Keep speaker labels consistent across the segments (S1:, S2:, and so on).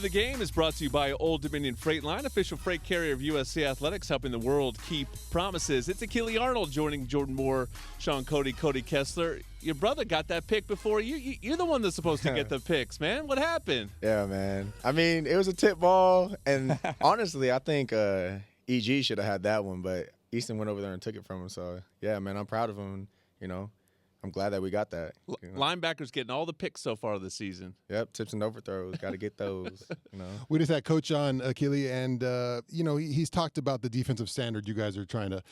S1: The game is brought to you by Old Dominion Freight Line, official freight carrier of USC Athletics, helping the world keep promises. It's Akili Arnold joining Jordan Moore, Sean Cody Kessler. Your brother got that pick before you. You're the one that's supposed to get the picks, man. What happened?
S2: Yeah, man. I mean, it was a tip ball, and honestly, I think EG should have had that one, but Easton went over there and took it from him. So, yeah, man, I'm proud of him. You know, I'm glad that we got that. You know?
S1: Linebackers getting all the picks so far this season.
S2: Yep, tips and overthrows. Got to get those. You know,
S3: we just had Coach on Akili, and he's talked about the defensive standard you guys are trying to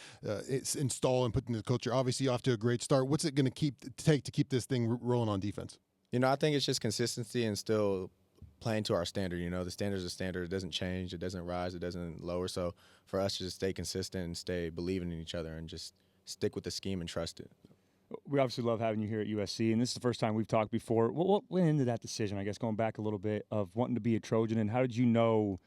S3: install and put in the culture. Obviously, off to a great start. What's it going to take to keep this thing rolling on defense?
S2: You know, I think it's just consistency and still playing to our standard. You know, the standard's a standard. It doesn't change. It doesn't rise. It doesn't lower. So for us to just stay consistent and stay believing in each other and just stick with the scheme and trust it.
S4: We obviously love having you here at USC, and this is the first time we've talked before. What went into that decision, I guess, going back a little bit, of wanting to be a Trojan, and how did you know,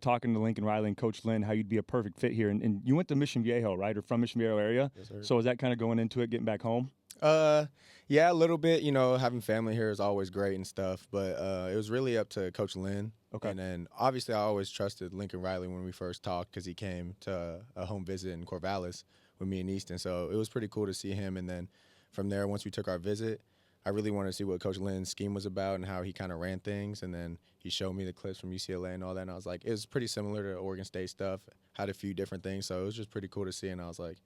S4: talking to Lincoln Riley and Coach Lynn, how you'd be a perfect fit here? And you went to Mission Viejo, right, or from Mission Viejo area?
S2: Yes, sir.
S4: So is that kind of going into it, getting back home?
S2: Yeah, a little bit. You know, having family here is always great and stuff, but it was really up to Coach Lynn.
S4: Okay.
S2: And then, obviously, I always trusted Lincoln Riley when we first talked because he came to a home visit in Corvallis with me and Easton. So it was pretty cool to see him, and then from there, once we took our visit, I really wanted to see what Coach Lynn's scheme was about and how he kind of ran things. And then he showed me the clips from UCLA and all that. And I was like, it was pretty similar to Oregon State stuff. Had a few different things. So it was just pretty cool to see. And I was like,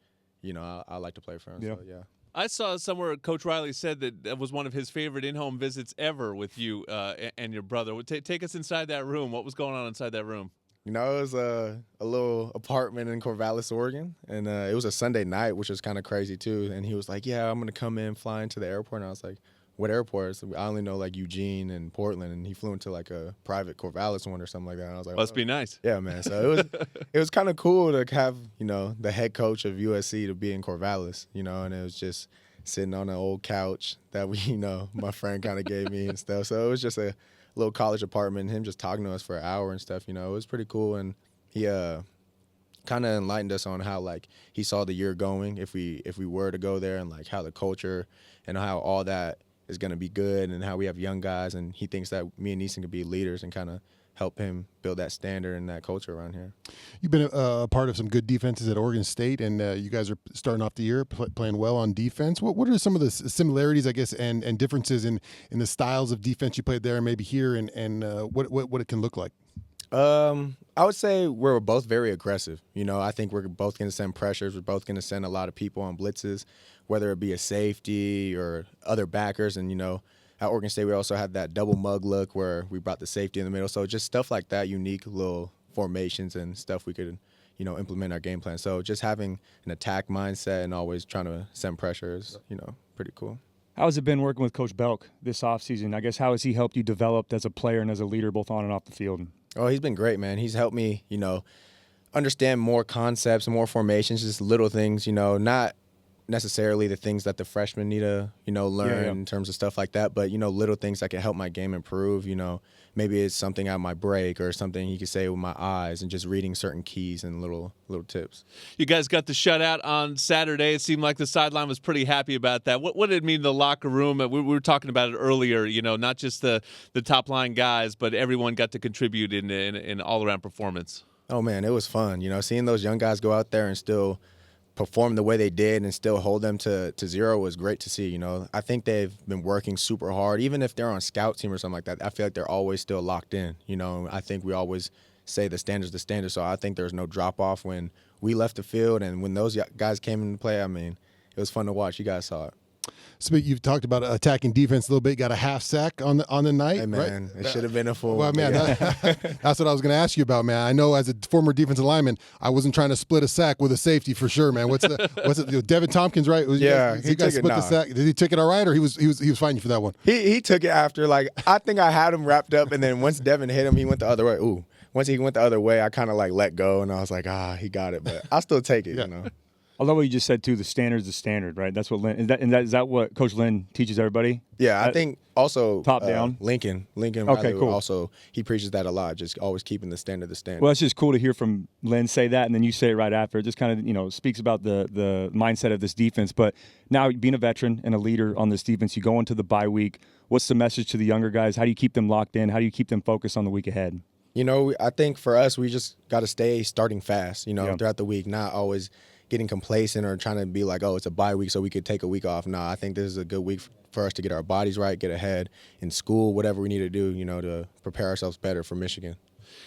S2: I like to play for him.
S4: Yeah.
S2: So, yeah.
S1: I saw somewhere Coach Riley said that was one of his favorite in-home visits ever with you and your brother. Take us inside that room. What was going on inside that room?
S2: You know, it was a little apartment in Corvallis, Oregon, and it was a Sunday night, which was kind of crazy, too. And he was like, yeah, I'm going to come in flying to the airport. And I was like, what airports? I only know, like, Eugene and Portland. And he flew into, like, a private Corvallis one or something like that. And I was like,
S1: must be nice.
S2: Yeah, man. So it was kind of cool to have, the head coach of USC to be in Corvallis, and it was just sitting on an old couch that my friend kind of gave me and stuff. So it was just a little college apartment, and him just talking to us for an hour and stuff, it was pretty cool. And he kind of enlightened us on how, like, he saw the year going if we were to go there, and, like, how the culture and how all that is going to be good, and how we have young guys, and he thinks that me and Neeson could be leaders and kind of help him build that standard and that culture around here.
S3: You've been a part of some good defenses at Oregon State, and you guys are starting off the year playing well on defense. What are some of the similarities, I guess, and differences in the styles of defense you played there and maybe here, and what it can look like?
S2: I would say we're both very aggressive. I think we're both going to send pressures. We're both going to send a lot of people on blitzes, whether it be a safety or other backers. And, at Oregon State, we also had that double mug look where we brought the safety in the middle. So just stuff like that, unique little formations and stuff we could, implement our game plan. So just having an attack mindset and always trying to send pressure is, pretty cool.
S4: How has it been working with Coach Belk this offseason? I guess, how has he helped you develop as a player and as a leader, both on and off the field?
S2: Oh, he's been great, man. He's helped me, understand more concepts, more formations, just little things, not necessarily the things that the freshmen need to, learn in terms of stuff like that, but, little things that can help my game improve. Maybe it's something at my break or something he could say with my eyes, and just reading certain keys and little tips.
S1: You guys got the shutout on Saturday. It seemed like the sideline was pretty happy about that. What did it mean in the locker room? We were talking about it earlier, not just the top line guys, but everyone got to contribute in an all-around performance.
S2: Oh, man, it was fun. Seeing those young guys go out there and still perform the way they did and still hold them to zero was great to see. I think they've been working super hard. Even if they're on scout team or something like that, I feel like they're always still locked in. I think we always say the standard's the standard, so I think there's no drop-off when we left the field, and when those guys came into play, I mean, it was fun to watch. You guys saw it.
S3: So you've talked about attacking defense a little bit. Got a half sack on the night.
S2: Hey, man,
S3: right?
S2: It should have been a full.
S3: Well, man, that's what I was going to ask you about, man. I know as a former defensive lineman, I wasn't trying to split a sack with a safety for sure, man. What's it? Devin Tompkins, right?
S2: Yeah,
S3: he took it. The sack. Did he take it all right, or he was fighting you for that one?
S2: He took it after, like, I think I had him wrapped up, and then once Devin hit him, he went the other way. Once he went the other way, I kind of like let go, and I was like, he got it, but I'll still take it,
S4: I love what you just said too. The standard's the standard, right? That's what Lynn is that what Coach Lynn teaches everybody?
S2: Yeah, I think also
S4: top down.
S2: Lincoln
S4: Okay,
S2: Riley
S4: cool.
S2: also he preaches that a lot, just always keeping the standard the standard.
S4: Well, that's just cool to hear from Lynn say that, and then you say it right after. It just kind of speaks about the mindset of this defense. But now being a veteran and a leader on this defense, you go into the bye week. What's the message to the younger guys? How do you keep them locked in? How do you keep them focused on the week ahead?
S2: I think for us, we just got to stay starting fast, throughout the week, not always getting complacent or trying to be like, oh, it's a bye week so we could take a week off. No, I think this is a good week for us to get our bodies right, get ahead in school, whatever we need to do, to prepare ourselves better for Michigan.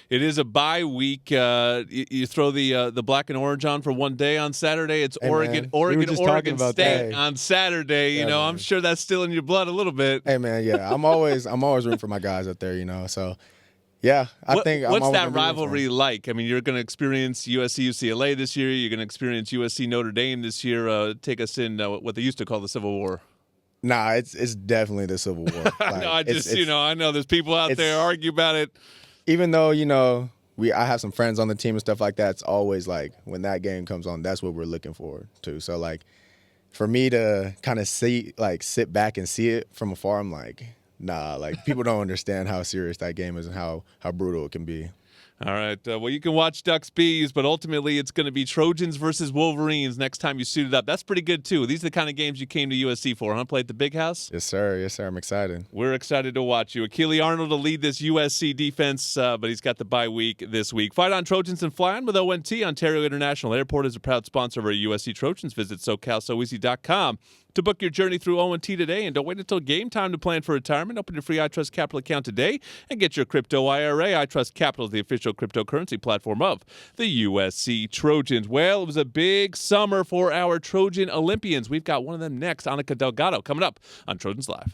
S1: It is a bye week. You throw the black and orange on for one day on Saturday. It's Oregon State on Saturday. I'm sure that's still in your blood a little bit.
S2: Hey man, yeah, I'm always rooting for my guys up there. So. Yeah, I think.
S1: What's that rivalry like? I mean, you're going to experience USC UCLA this year. You're going to experience USC Notre Dame this year. Take us in what they used to call the Civil War.
S2: Nah, it's definitely the Civil War. Like,
S1: no, I know there's people out there argue about it.
S2: Even though I have some friends on the team and stuff like that. It's always like when that game comes on, that's what we're looking forward to. So like, for me to kind of sit back and see it from afar, I'm like. Nah, like people don't understand how serious that game is and how brutal it can be.
S1: All right. Well, you can watch Ducks Bees, but ultimately it's going to be Trojans versus Wolverines next time you suit it up. That's pretty good, too. These are the kind of games you came to USC for, huh? Play at the Big House?
S2: Yes, sir. Yes, sir. I'm excited.
S1: We're excited to watch you. Akili Arnold will lead this USC defense, but he's got the bye week this week. Fight on Trojans and fly on with ONT. Ontario International Airport is a proud sponsor of our USC Trojans. Visit SoCalSoEasy.com to book your journey through ONT today, and don't wait until game time to plan for retirement. Open your free iTrust Capital account today and get your crypto IRA. iTrust Capital is the official cryptocurrency platform of the USC Trojans. Well, it was a big summer for our Trojan Olympians. We've got one of them next, Annika Delgado, coming up on Trojans Live.